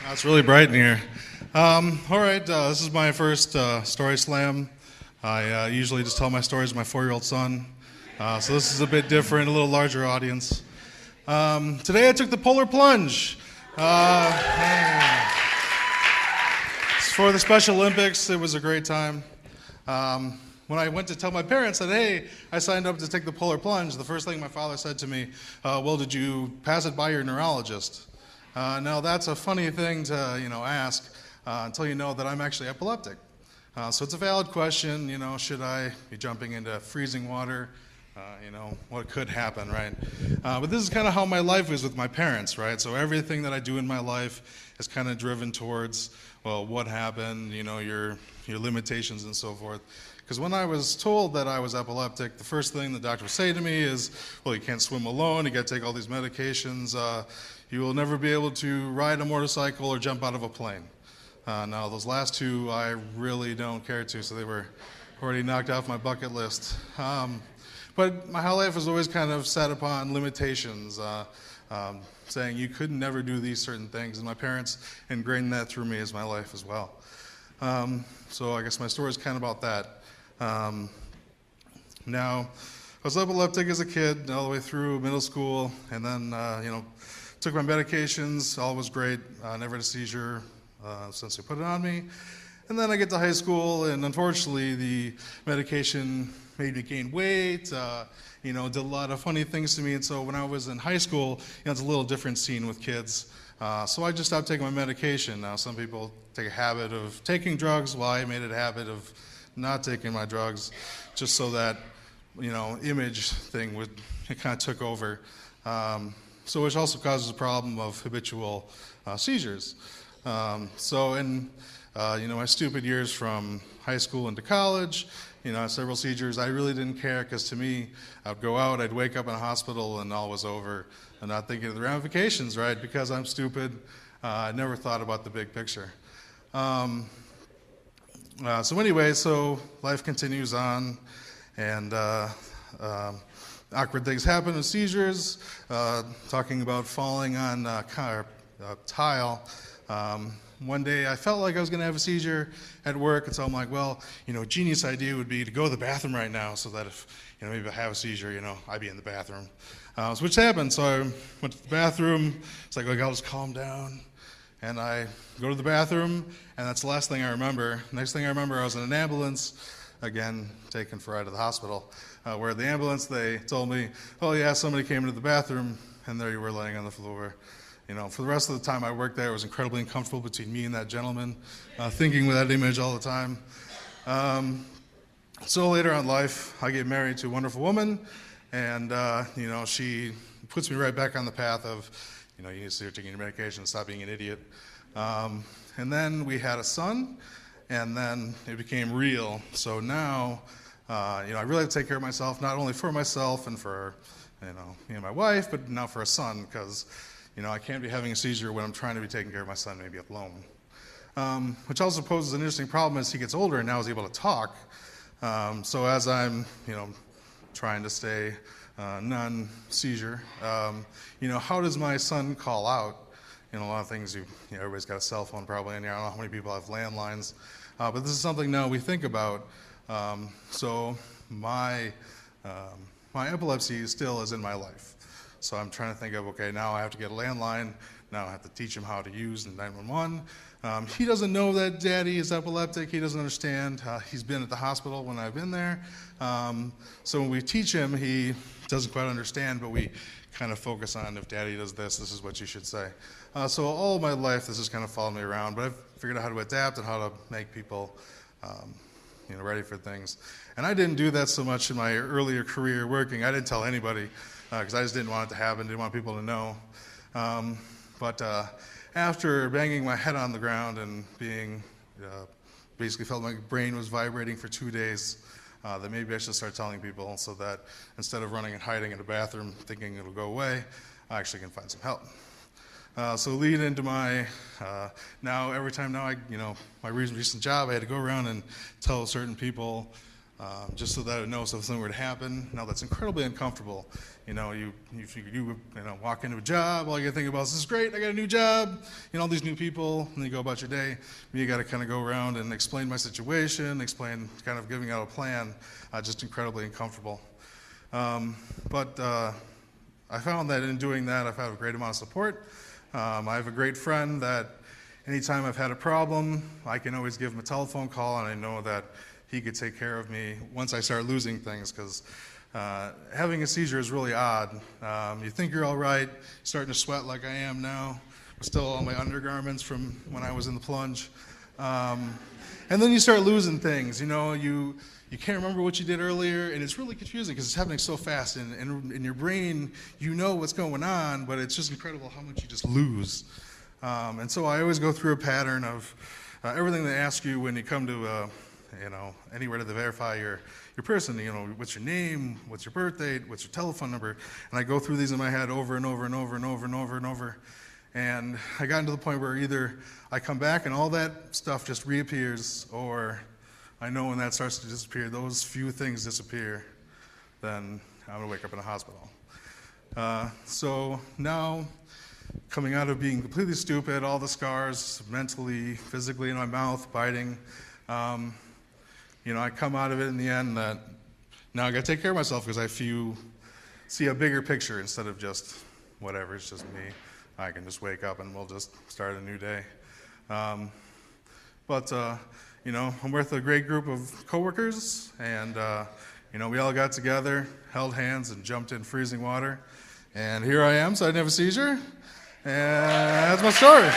It's really bright in here. All right, this is my first story slam. I usually just tell my stories to my 4-year-old son, so this is a bit different, a little larger audience. Today I took the polar plunge. It's for the Special Olympics. It was a great time. When I went to tell my parents that, hey, I signed up to take the polar plunge, the first thing my father said to me, well, did you pass it by your neurologist? Now that's a funny thing to ask until you know that I'm actually epileptic. So it's a valid question. Should I be jumping into freezing water? What could happen, right? But this is kind of how my life is with my parents, right? So everything that I do in my life is kind of driven towards, well, what happened? Your limitations and so forth. Because when I was told that I was epileptic, the first thing the doctor would say to me is, well, you can't swim alone, you got to take all these medications, you will never be able to ride a motorcycle or jump out of a plane. Now, those last two I really don't care to, so they were already knocked off my bucket list. But my whole life was always kind of set upon limitations, saying you could never do these certain things, and my parents ingrained that through me as my life as well. So I guess my story is kind of about that. Now, I was epileptic as a kid, all the way through middle school, and then, took my medications, all was great, never had a seizure since they put it on me. And then I get to high school, and unfortunately, the medication made me gain weight, did a lot of funny things to me, and so when I was in high school, it's a little different scene with kids. So I just stopped taking my medication. Now, some people take a habit of taking drugs, while I made it a habit of not taking my drugs, just so that, image thing it kind of took over. So which also causes a problem of habitual seizures. So in, my stupid years from high school into college, several seizures, I really didn't care because to me, I'd go out, I'd wake up in a hospital and all was over and not thinking of the ramifications, right? Because I'm stupid, I never thought about the big picture. So anyway, so life continues on, and awkward things happen with seizures. Talking about falling on tile. One day I felt like I was going to have a seizure at work, and so I'm like, well, genius idea would be to go to the bathroom right now, so that if maybe I have a seizure, I'd be in the bathroom. So which happened. So I went to the bathroom. It's like, I'll just calm down. And I go to the bathroom, and that's the last thing I remember. Next thing I remember, I was in an ambulance, again, taken for a ride to the hospital, where the ambulance, they told me, oh yeah, somebody came into the bathroom, and there you were laying on the floor. For the rest of the time I worked there, it was incredibly uncomfortable between me and that gentleman, thinking with that image all the time. So later on in life, I get married to a wonderful woman, and she puts me right back on the path of, you need to start taking your medication and stop being an idiot. And then we had a son, and then it became real. So now, I really have to take care of myself, not only for myself and for, me and my wife, but now for a son, because, I can't be having a seizure when I'm trying to be taking care of my son, maybe alone. Which also poses an interesting problem as he gets older and now is able to talk. So as I'm, trying to stay non-seizure, how does my son call out? A lot of things, everybody's got a cell phone probably, and I don't know how many people have landlines, but this is something now we think about. So my epilepsy still is in my life. So I'm trying to think of, okay, now I have to get a landline, now I have to teach him how to use 911. He doesn't know that Daddy is epileptic, he doesn't understand. He's been at the hospital when I've been there. So when we teach him, he doesn't quite understand, but we kind of focus on, if Daddy does this, this is what you should say. So all of my life, this has kind of followed me around, but I've figured out how to adapt and how to make people ready for things. And I didn't do that so much in my earlier career working. I didn't tell anybody, because I just didn't want it to happen, didn't want people to know. But after banging my head on the ground and being, basically felt my brain was vibrating for 2 days, that maybe I should start telling people so that instead of running and hiding in a bathroom thinking it'll go away, I actually can find some help. So lead into my, now every time now my recent job, I had to go around and tell certain people just so that I would know if something were to happen. Now that's incredibly uncomfortable. You walk into a job, all you gotta think about is, this is great, I got a new job, all these new people, and then you go about your day. You gotta kind of go around and explain my situation, explain kind of giving out a plan, just incredibly uncomfortable. But I found that in doing that, I've had a great amount of support. I have a great friend that anytime I've had a problem, I can always give him a telephone call, and I know that he could take care of me once I start losing things, because having a seizure is really odd. You think you're all right, starting to sweat like I am now, with still all my undergarments from when I was in the plunge. And then you start losing things, you can't remember what you did earlier, and it's really confusing because it's happening so fast, and in your brain, you know what's going on, but it's just incredible how much you just lose. And so I always go through a pattern of everything they ask you when you come to anywhere to verify your person, what's your name, what's your birth date, what's your telephone number, and I go through these in my head over and over and over and over and over and over, and I got to the point where either I come back and all that stuff just reappears, or I know when that starts to disappear, those few things disappear, then I'm going to wake up in a hospital. So now, coming out of being completely stupid, all the scars mentally, physically in my mouth, biting, I come out of it in the end that now I got to take care of myself because I see a bigger picture instead of just whatever, it's just me. I can just wake up and we'll just start a new day. But I'm with a great group of coworkers, and we all got together, held hands, and jumped in freezing water. And here I am, so I didn't have a seizure. And that's my story.